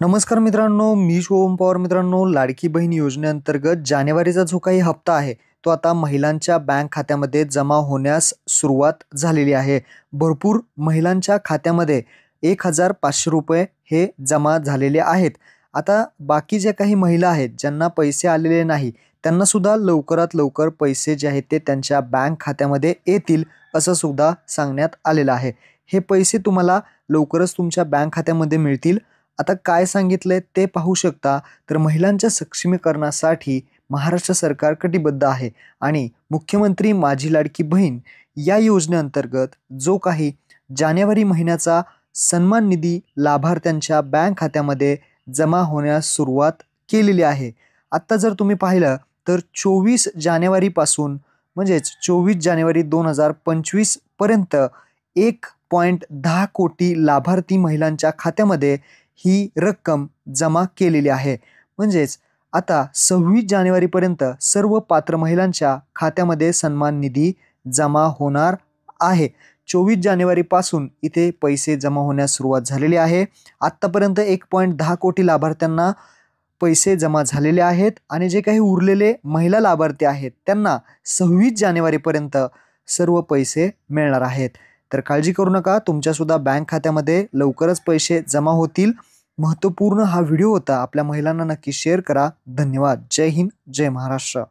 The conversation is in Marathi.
नमस्कार मित्रांनो, मी शुभम पवार. मित्रांनो, लाडकी बहीण योजनेअंतर्गत जानेवारीचा जो काही हप्ता आहे, तो आता महिलांच्या बँक खात्यामध्ये जमा होण्यास सुरुवात झालेली आहे. भरपूर महिलांच्या खात्यामध्ये ₹1,500 हे जमा झालेले आहेत. आता बाकी ज्या काही महिला आहेत, ज्यांना पैसे आलेले नाही, त्यांना सुद्धा लवकरात लवकर पैसे जे आहेत ते त्यांच्या बँक खात्यामध्ये येतील, असं सुद्धा सांगण्यात आलेलं आहे. हे पैसे तुम्हाला लवकरच तुमच्या बँक खात्यामध्ये मिळतील. आता काय सांगितलंय ते पाहू शकता. तर महिलांच्या सक्षमीकरणासाठी महाराष्ट्र सरकार कटिबद्ध आहे आणि मुख्यमंत्री माझी लाडकी बहीण या योजनेअंतर्गत जो काही जानेवारी महिन्याचा सन्मान निधी लाभार्थ्यांच्या बँक खात्यामध्ये जमा होण्यास सुरुवात केलेली आहे. आत्ता जर तुम्ही पाहिलं तर 24 जानेवारीपासून म्हणजेच 24 जानेवारी 2025 पर्यंत 1.10 कोटी लाभार्थी महिलांच्या खात्यामध्ये ही रक्कम जमा केलेली आहे. म्हणजेच आता 26 जानेवारीपर्यंत सर्व पात्र महिलांच्या खात्यामध्ये सन्मान निधी जमा होणार आहे. 24 जानेवारीपासून इथे पैसे जमा होण्यास सुरुवात झालेली आहे. आत्तापर्यंत 1.10 कोटी लाभार्थ्यांना पैसे जमा झालेले आहेत आणि जे काही उरलेले महिला लाभार्थी आहेत त्यांना 26 जानेवारीपर्यंत सर्व पैसे मिळणार आहेत. तर काळजी करू नका, तुमच्यासुद्धा बँक खात्यामध्ये लवकरच पैसे जमा होतील. महत्त्वपूर्ण हा व्हिडिओ होता. आपल्या महिलांना नक्की शेअर करा. धन्यवाद. जय हिंद, जय महाराष्ट्र.